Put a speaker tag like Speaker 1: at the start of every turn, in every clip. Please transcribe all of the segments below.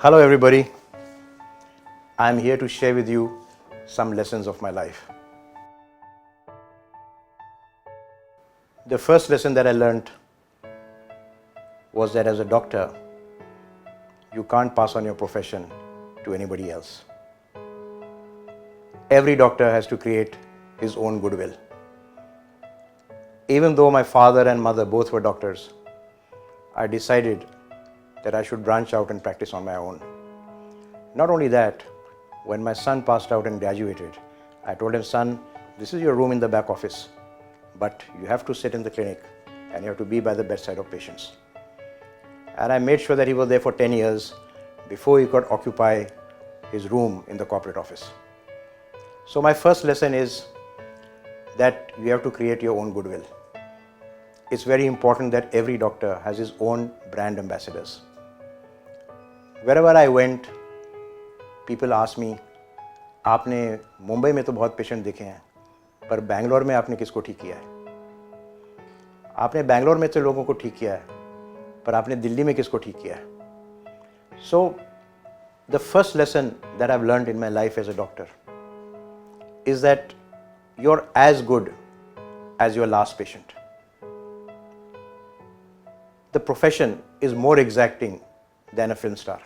Speaker 1: Hello everybody, I am here to share with you some lessons of my life. The first lesson that I learned was that as a doctor, you can't pass on your profession to anybody else. Every doctor has to create his own goodwill. Even though my father and mother both were doctors, I decided that I should branch out and practice on my own. Not only that, when my son passed out and graduated, I told him, son, this is your room in the back office, but you have to sit in the clinic and you have to be by the bedside of patients. And I made sure that he was there for 10 years before he could occupy his room in the corporate office. So my first lesson is that you have to create your own goodwill. It's very important that every doctor has his own brand ambassadors. Wherever I went, people ask me, आपने मुंबई में तो बहुत patient देखे हैं, पर बैंगलोर में आपने किसको ठीक किया है? आपने बैंगलोर में तो लोगों को ठीक किया है, पर आपने दिल्ली में किसको ठीक किया है? So, the first lesson that I've learned in my life as a doctor is that you're as good as your last patient. The profession is more exacting than a film star.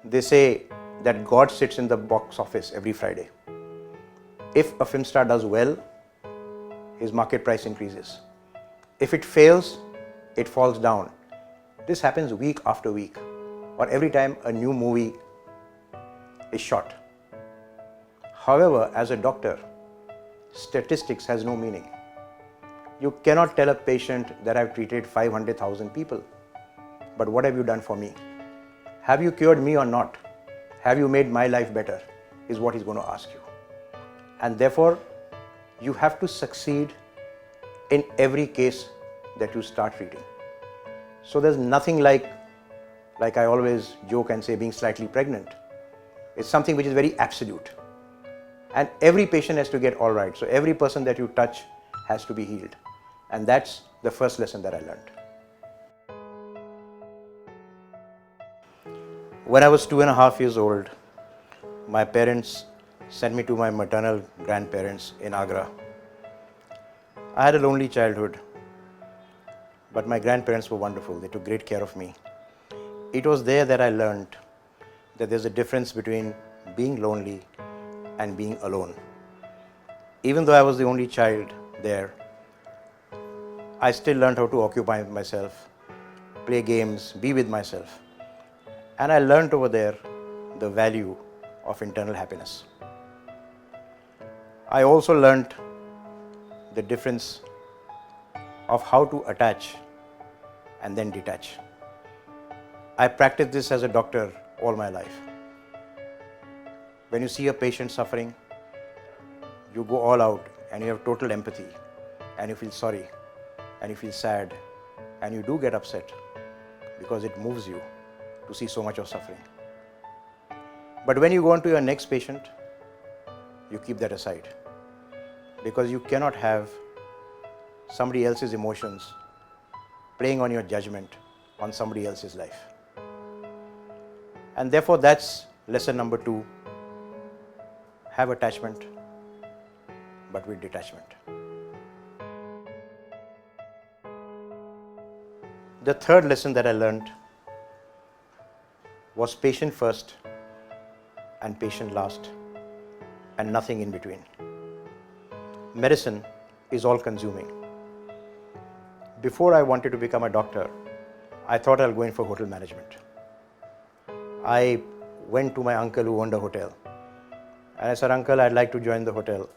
Speaker 1: They say that God sits in the box office every Friday. If a film star does well, his market price increases. If it fails, it falls down. This happens week after week, or every time a new movie is shot. However, as a doctor, statistics has no meaning. You cannot tell a patient that I've treated 500,000 people, but what have you done for me? Have you cured me or not? Have you made my life better? Is what he's going to ask you. And therefore, you have to succeed in every case that you start treating. So there's nothing like I always joke and say, being slightly pregnant. It's something which is very absolute. And every patient has to get all right. So every person that you touch has to be healed. And that's the first lesson that I learned. When I was 2.5 years old, my parents sent me to my maternal grandparents in Agra. I had a lonely childhood, but my grandparents were wonderful. They took great care of me. It was there that I learned that there's a difference between being lonely and being alone. Even though I was the only child there, I still learned how to occupy myself, play games, be with myself. And I learned over there the value of internal happiness. I also learned the difference of how to attach and then detach. I practiced this as a doctor all my life. When you see a patient suffering, you go all out and you have total empathy and you feel sorry and you feel sad and you do get upset because it moves you to see so much of suffering. But when you go on to your next patient, you keep that aside because you cannot have somebody else's emotions playing on your judgment on somebody else's life. And therefore, that's lesson number 2. Have attachment, but with detachment. The third lesson that I learned was patient first and patient last and nothing in between. Medicine is all consuming. Before I wanted to become a doctor, I thought I'll go in for hotel management. I went to my uncle who owned a hotel and I said, Uncle, I'd like to join the hotel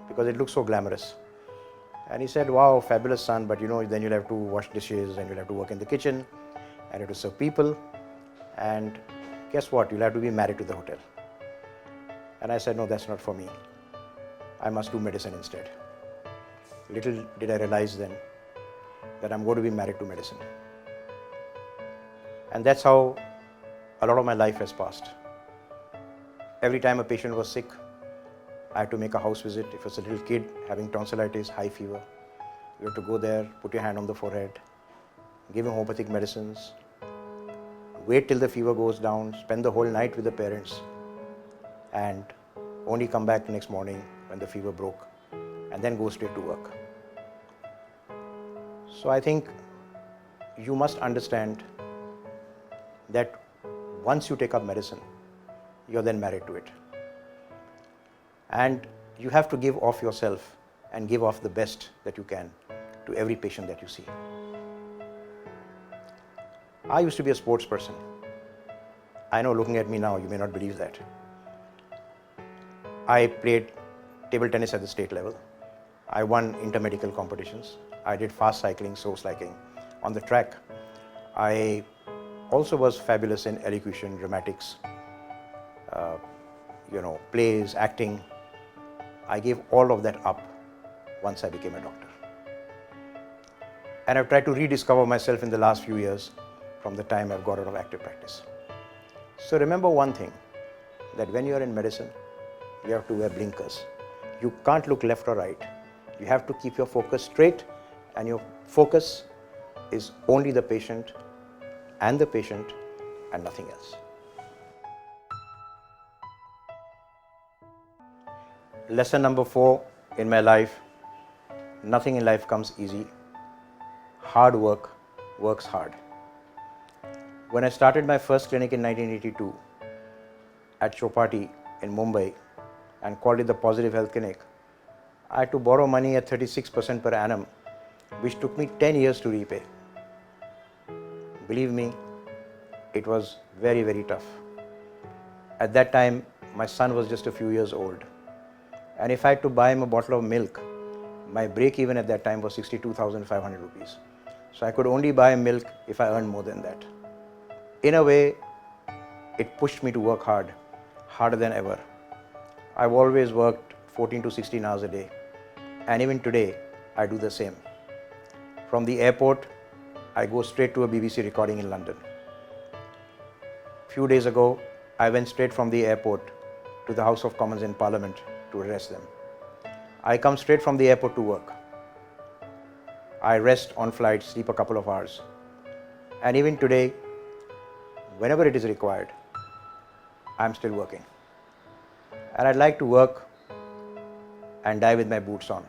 Speaker 1: because it looks so glamorous. And he said, wow, fabulous son, but then you'll have to wash dishes and you'll have to work in the kitchen and you have to serve people. And guess what? You'll have to be married to the hotel. And I said, no, that's not for me. I must do medicine instead. Little did I realize then that I'm going to be married to medicine. And that's how a lot of my life has passed. Every time a patient was sick, I had to make a house visit. If it's a little kid having tonsillitis, high fever, you have to go there, put your hand on the forehead, give him homeopathic medicines, wait till the fever goes down, spend the whole night with the parents, and only come back next morning when the fever broke, and then go straight to work. So I think you must understand that once you take up medicine, you're then married to it. And you have to give off yourself and give off the best that you can to every patient that you see. I used to be a sports person. I know, looking at me now, you may not believe that. I played table tennis at the state level. I won intermedical competitions. I did fast cycling, slow cycling on the track. I also was fabulous in elocution, dramatics, plays, acting. I gave all of that up once I became a doctor. And I've tried to rediscover myself in the last few years from the time I've got out of active practice. So remember one thing, that when you're in medicine, you have to wear blinkers. You can't look left or right. You have to keep your focus straight, and your focus is only the patient and nothing else. Lesson number 4 in my life: nothing in life comes easy. Hard work works hard. When I started my first clinic in 1982 at Chopati in Mumbai and called it the Positive Health Clinic, I had to borrow money at 36% per annum, which took me 10 years to repay. Believe me, it was very, very tough. At that time, my son was just a few years old. And if I had to buy him a bottle of milk, my break even at that time was 62,500 rupees. So I could only buy milk if I earned more than that. In a way, it pushed me to work hard, harder than ever. I've always worked 14 to 16 hours a day. And even today, I do the same. From the airport, I go straight to a BBC recording in London. Few days ago, I went straight from the airport to the House of Commons in Parliament to address them. I come straight from the airport to work. I rest on flight, sleep a couple of hours. And even today, whenever it is required, I'm still working. And I'd like to work and die with my boots on.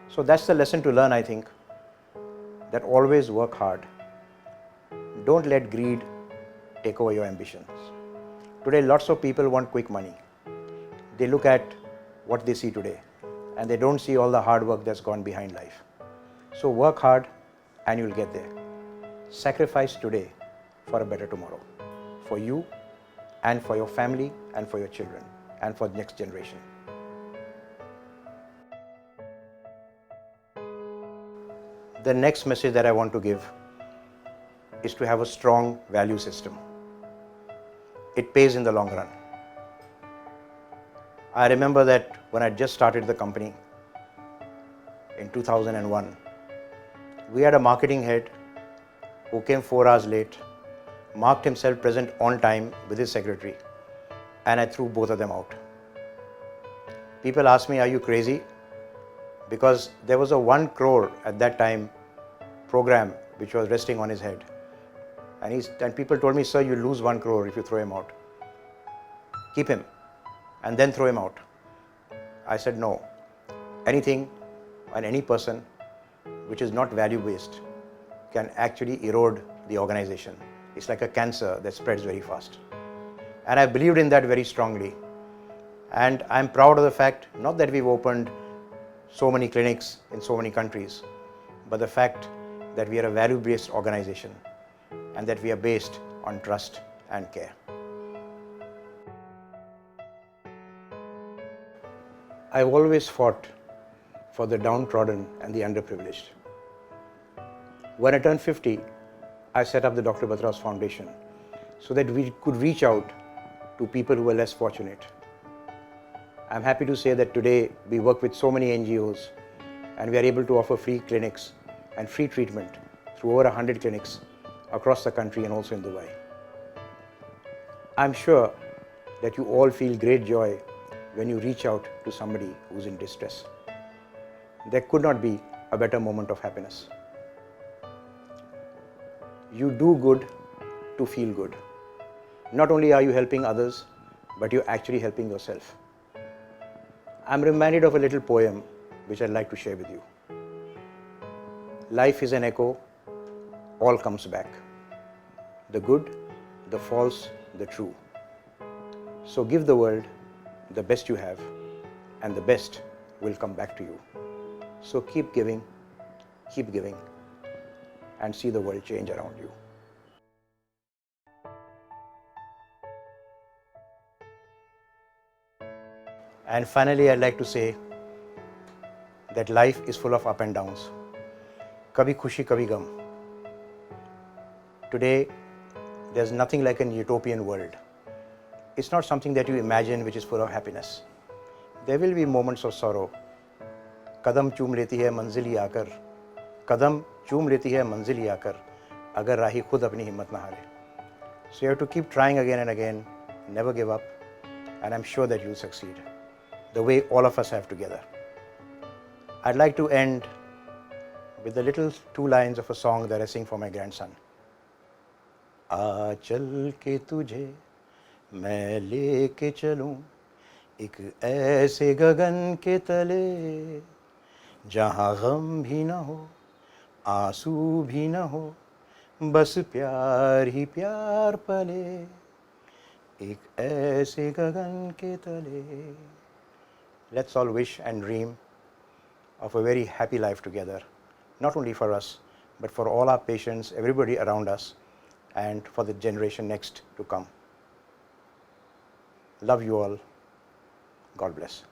Speaker 1: So that's the lesson to learn, I think, that always work hard. Don't let greed take over your ambitions. Today, lots of people want quick money. They look at what they see today, and they don't see all the hard work that's gone behind life. So work hard and you'll get there. Sacrifice today for a better tomorrow, for you and for your family and for your children and for the next generation. The next message that I want to give is to have a strong value system. It pays in the long run. I remember that when I just started the company in 2001, we had a marketing head who came 4 hours late, marked himself present on time with his secretary, and I threw both of them out. People asked me, "Are you crazy?" Because there was a 1 crore at that time program which was resting on his head. And people told me, "Sir, you lose 1 crore if you throw him out. Keep him and then throw him out." I said, no. Anything and any person which is not value-based can actually erode the organization. It's like a cancer that spreads very fast. And I believed in that very strongly. And I'm proud of the fact, not that we've opened so many clinics in so many countries, but the fact that we are a value-based organization and that we are based on trust and care. I've always fought for the downtrodden and the underprivileged. When I turned 50, I set up the Dr. Batra's Foundation so that we could reach out to people who were less fortunate. I'm happy to say that today we work with so many NGOs and we are able to offer free clinics and free treatment through over 100 clinics across the country and also in Dubai. I'm sure that you all feel great joy when you reach out to somebody who's in distress. There could not be a better moment of happiness. You do good to feel good. Not only are you helping others, but you're actually helping yourself. I'm reminded of a little poem which I'd like to share with you. Life is an echo, all comes back. The good, the false, the true. So give the world the best you have, and the best will come back to you. So keep giving, and see the world change around you. And finally, I'd like to say that life is full of up and downs. Kabhi khushi, kabhi gum. Today, there's nothing like an utopian world. It's not something that you imagine which is full of happiness. There will be moments of sorrow. कदम चूम लेती है मंजिल आकर, कदम चूम लेती है मंजिल आकर, अगर राही खुद अपनी हिम्मत ना हारे. So you have to keep trying again and again, never give up, and I'm sure that you'll succeed, the way all of us have together. I'd like to end with the little 2 lines of a song that I sing for my grandson. आ चल के तुझे मैं लेके चलूं एक ऐसे गगन के तले, जहाँ गम भी न हो, आंसू भी न हो, बस प्यार ही प्यार पले, एक ऐसे गगन के तले. Let's all wish and dream of a very happy life together, not only for us, but for all our patients, everybody around us, and for the generation next to come. Love you all. God bless.